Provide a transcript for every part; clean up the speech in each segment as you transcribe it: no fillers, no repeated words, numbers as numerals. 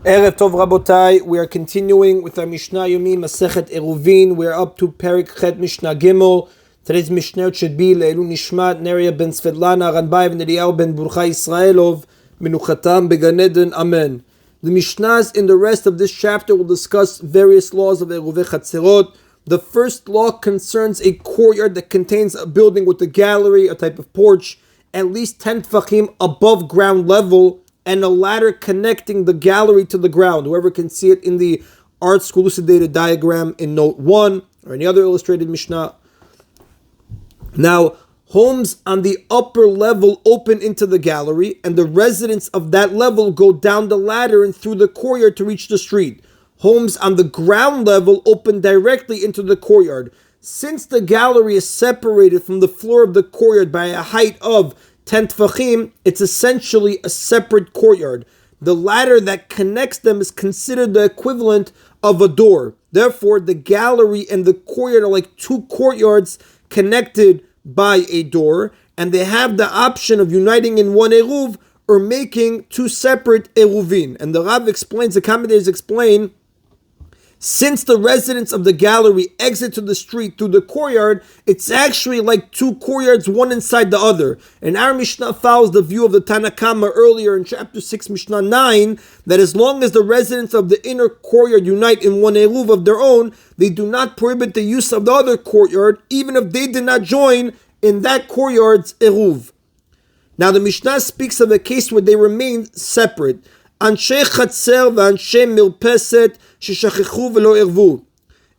Erev Tov Rabotai, we are continuing with our Mishna Yomi, Masechet Eruvin. We are up to Perik Chet Mishnah Gimel. Today's Mishnah should be Le'elu Nishmat, Neria ben Svetlana, Ranbayev and Eliyahu ben Burcha Israelov, Menuchatam Began Eden, Amen. The Mishnahs in the rest of this chapter will discuss various laws of Eruvei Chatzerot. The first law concerns a courtyard that contains a building with a gallery, a type of porch, at least 10 tfachim above ground level, and a ladder connecting the gallery to the ground. Whoever can see it in the art school elucidated diagram in note 1 or any other illustrated Mishnah. Now, homes on the upper level open into the gallery, and the residents of that level go down the ladder and through the courtyard to reach the street. Homes on the ground level open directly into the courtyard. Since the gallery is separated from the floor of the courtyard by a height of 10 tfachim, it's essentially a separate courtyard. The ladder that connects them is considered the equivalent of a door. Therefore, the gallery and the courtyard are like two courtyards connected by a door, and they have the option of uniting in one eruv or making two separate eruvin. And the Rav explains, the commentators explain, since the residents of the gallery exit to the street through the courtyard, it's actually like two courtyards, one inside the other. And our Mishnah follows the view of the Tana Kama earlier in chapter 6, Mishnah 9, that as long as the residents of the inner courtyard unite in one eruv of their own, they do not prohibit the use of the other courtyard, even if they did not join in that courtyard's eruv. Now the Mishnah speaks of a case where they remain separate. Anshe chatzer v'anshe milpeset sheshachichu v'lo ervu.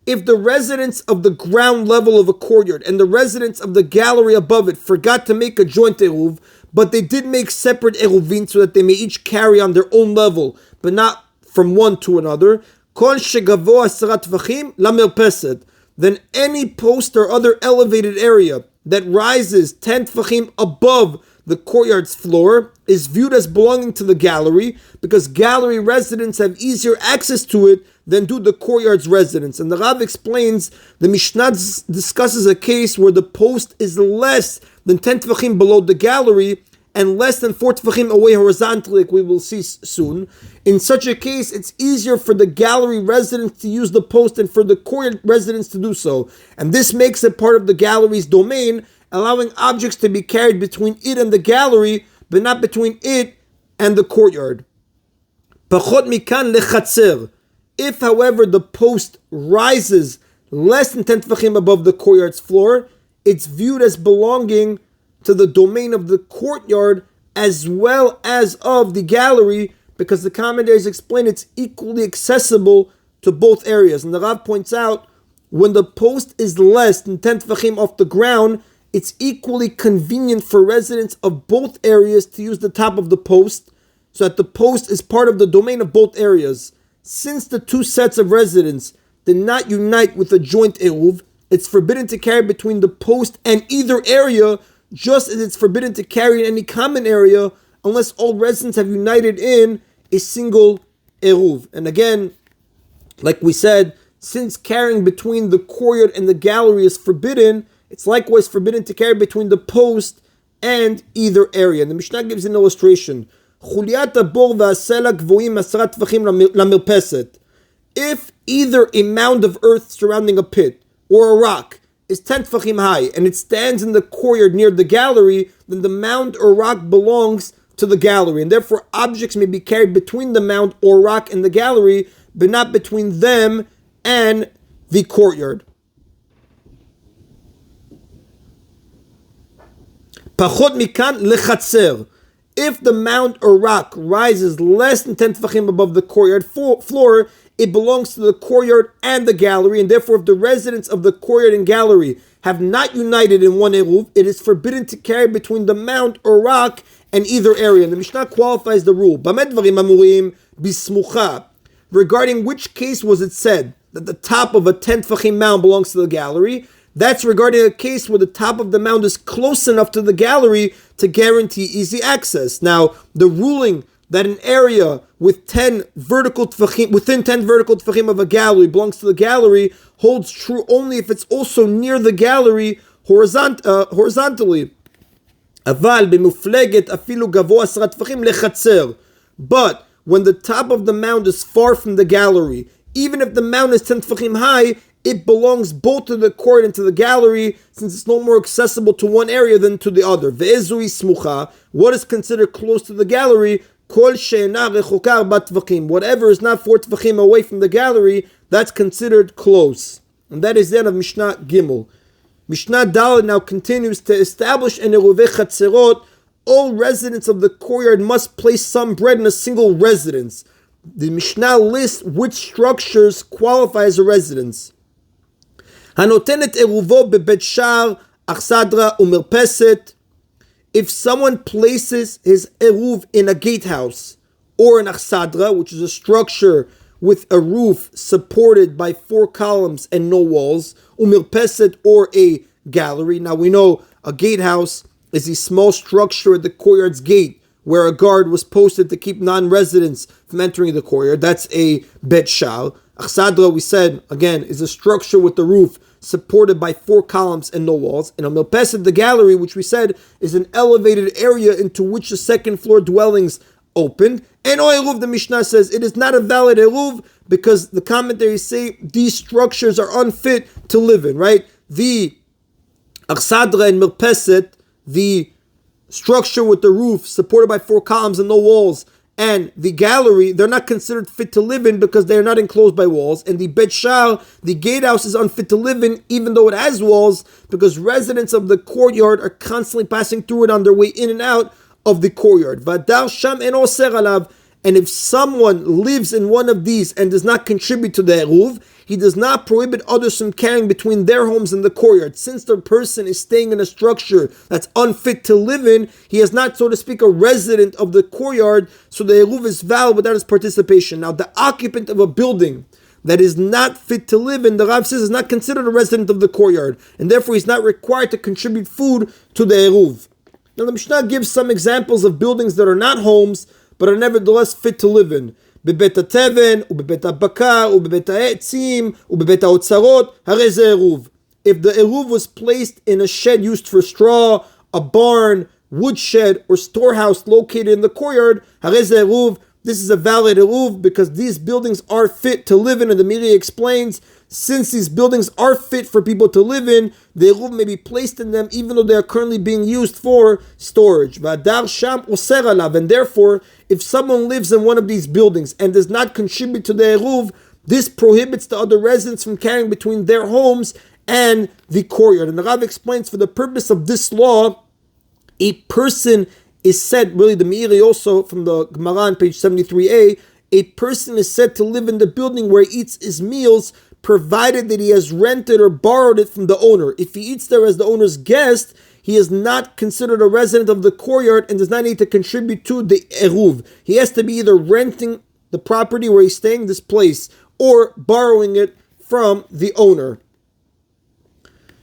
If the residents of the ground level of a courtyard and the residents of the gallery above it forgot to make a joint eruv, but they did make separate eruvin so that they may each carry on their own level, but not from one to another, kol shegavo 10 tvachim lamirpeset, then any post or other elevated area that rises 10 tvachim above the courtyard's floor is viewed as belonging to the gallery, because gallery residents have easier access to it than do the courtyard's residents. And the Rav explains, the Mishnah discusses a case where the post is less than 10 tefachim below the gallery and less than 4 tefachim away horizontally, like we will see soon. In such a case, it's easier for the gallery residents to use the post and for the courtyard residents to do so. And this makes it part of the gallery's domain, allowing objects to be carried between it and the gallery, but not between it and the courtyard. Pachot mikan lechatzer. If, however, the post rises less than 10 tefachim above the courtyard's floor, it's viewed as belonging to the domain of the courtyard as well as of the gallery, because the commentators explain it's equally accessible to both areas. And the Rav points out, when the post is less than 10 tefachim off the ground, it's equally convenient for residents of both areas to use the top of the post, so that the post is part of the domain of both areas. Since the two sets of residents did not unite with a joint eruv, it's forbidden to carry between the post and either area, just as it's forbidden to carry in any common area unless all residents have united in a single eruv. And again, like we said, since carrying between the courtyard and the gallery is forbidden, it's likewise forbidden to carry between the post and either area. And the Mishnah gives an illustration. If either a mound of earth surrounding a pit or a rock is 10 tfachim high and it stands in the courtyard near the gallery, then the mound or rock belongs to the gallery, and therefore objects may be carried between the mound or rock and the gallery, but not between them and the courtyard. Pachot mikan lechatzer. If the mound or rock rises less than 10 tefachim above the courtyard floor, it belongs to the courtyard and the gallery, and therefore if the residents of the courtyard and gallery have not united in one eruv, it is forbidden to carry between the mound or rock and either area. And the Mishnah qualifies the rule. Bamed dvarim amurim bismucha. Regarding which case was it said that the top of a 10 tefachim mound belongs to the gallery? That's regarding a case where the top of the mound is close enough to the gallery to guarantee easy access. Now, the ruling that an area with 10 vertical tefachim, within 10 vertical tefachim of a gallery belongs to the gallery holds true only if it's also near the gallery horizontally. But when the top of the mound is far from the gallery. Even if the mound is 10 tefachim high, it belongs both to the court and to the gallery, since it's no more accessible to one area than to the other. Ve'ezui smucha, what is considered close to the gallery? Kol she'ena rechoka arba tefachim. Whatever is not 4 tefachim away from the gallery, that's considered close. And that is the end of Mishnah Gimel. Mishnah Daled now continues to establish an Eruvei Chatzerot. All residents of the courtyard must place some bread in a single residence. The Mishnah lists which structures qualify as a residence. Hanotenet eruvo bebet shar, achsadra umerpeset. If someone places his eruv in a gatehouse or an achsadra, which is a structure with a roof supported by 4 columns and no walls, umirpeset, or a gallery. Now we know a gatehouse is a small structure at the courtyard's gate where a guard was posted to keep non-residents from entering the courtyard. That's a bet shal. Achsadra, we said, again, is a structure with the roof supported by 4 columns and no walls. And a milpeset, the gallery, which we said is an elevated area into which the second floor dwellings open. And Eruv, the Mishnah says, it is not a valid Eruv because the commentaries say these structures are unfit to live in, right? The Achsadra and Mirpeset, the structure with the roof supported by 4 columns and no walls, and the gallery, they're not considered fit to live in because they are not enclosed by walls. And the Bet Shal, the gatehouse, is unfit to live in even though it has walls because residents of the courtyard are constantly passing through it on their way in and out of the courtyard. Vadar sham en oser alav. And if someone lives in one of these and does not contribute to the Eruv, he does not prohibit others from carrying between their homes and the courtyard. Since the person is staying in a structure that's unfit to live in, he is not, so to speak, a resident of the courtyard, so the Eruv is valid without his participation. Now, the occupant of a building that is not fit to live in, the Rav says, is not considered a resident of the courtyard, and therefore he's not required to contribute food to the Eruv. Now, the Mishnah gives some examples of buildings that are not homes, but are nevertheless fit to live in. בבית התבן, ובבית הבקר, ובבית העצים, ובבית האוצרות, הרי זה עירוב. If the Eruv was placed in a shed used for straw, a barn, woodshed, or storehouse located in the courtyard, הרי זה עירוב. This is a valid Eruv because these buildings are fit to live in, and the Miri explains, since these buildings are fit for people to live in, the Eruv may be placed in them even though they are currently being used for storage. Vadar sham oser alav, and therefore, if someone lives in one of these buildings and does not contribute to the Eruv, this prohibits the other residents from carrying between their homes and the courtyard. And the Rav explains, for the purpose of this law, a person is said, really the Meiri also from the Gemara on page 73a, a person is said to live in the building where he eats his meals, provided that he has rented or borrowed it from the owner. If he eats there as the owner's guest, he is not considered a resident of the courtyard and does not need to contribute to the Eruv. He has to be either renting the property where he's staying, this place, or borrowing it from the owner.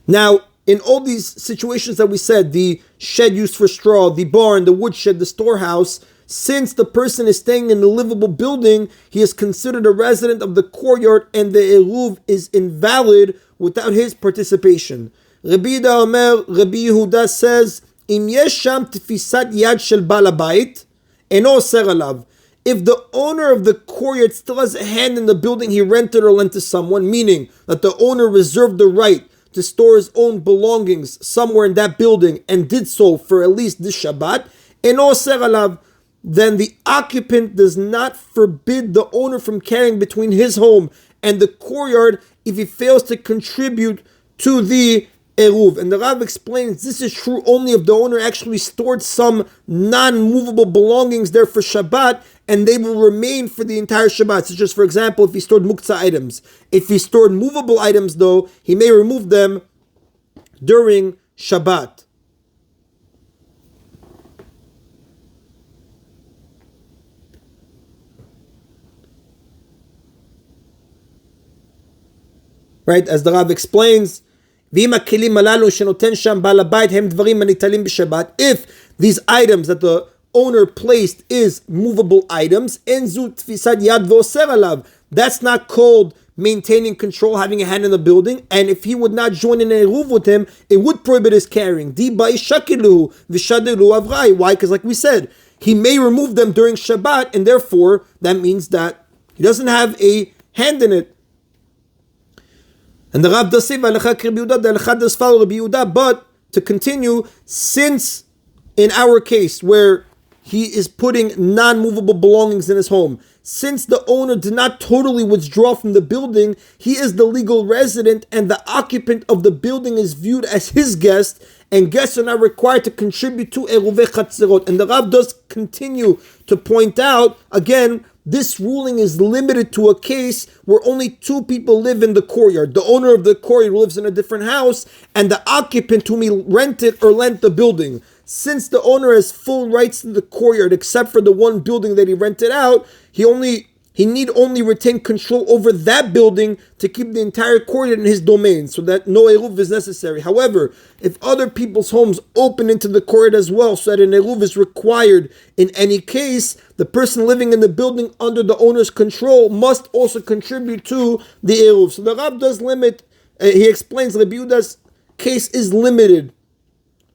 Now, in all these situations that we said, the shed used for straw, the barn, the woodshed, the storehouse, since the person is staying in the livable building, he is considered a resident of the courtyard and the Eruv is invalid without his participation. Rabbi Yehuda says, Im yesh sham tfisat yad shel bal habayit, eno oser alav. If the owner of the courtyard still has a hand in the building he rented or lent to someone, meaning that the owner reserved the right to store his own belongings somewhere in that building and did so for at least this Shabbat, eno oser alav, then the occupant does not forbid the owner from carrying between his home and the courtyard if he fails to contribute to the Eruv. And the Rav explains this is true only if the owner actually stored some non-movable belongings there for Shabbat and they will remain for the entire Shabbat. So just for example, if he stored muktzah items. If he stored movable items though, he may remove them during Shabbat. Right, as the Rav explains, if these items that the owner placed is movable items, that's not called maintaining control, having a hand in the building, and if he would not join in a Eruv with him, it would prohibit his carrying. Why? Because like we said, he may remove them during Shabbat, and therefore that means that he doesn't have a hand in it. And the Rav does say, the Halacha does follow Rabbi Yehuda, but to continue, since in our case where he is putting non-movable belongings in his home, since the owner did not totally withdraw from the building, he is the legal resident and the occupant of the building is viewed as his guest, and guests are not required to contribute to Eruvei Chatzerot. And the Rav does continue to point out, again, this ruling is limited to a case where only two people live in the courtyard. The owner of the courtyard lives in a different house, and the occupant whom he rented or lent the building. Since the owner has full rights to the courtyard, except for the one building that he rented out, he need only retain control over that building to keep the entire courtyard in his domain, so that no eruv is necessary. However, if other people's homes open into the courtyard as well, so that an eruv is required in any case, the person living in the building under the owner's control must also contribute to the eruv. So the Rab does limit, he explains Rabbi Yehuda's case is limited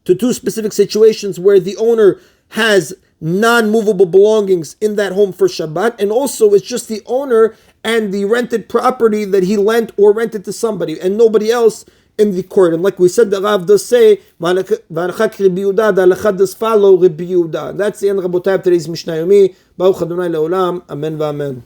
to two specific situations where the owner has non-movable belongings in that home for Shabbat, and also it's just the owner and the rented property that he lent or rented to somebody, and nobody else in the court. And like we said, the Rav does say, the halacha does follow Rabbi Yehuda. That's the end, Rabotai, of today's Mishna Yomi. Baruch Adonai Leolam. Amen v'amen.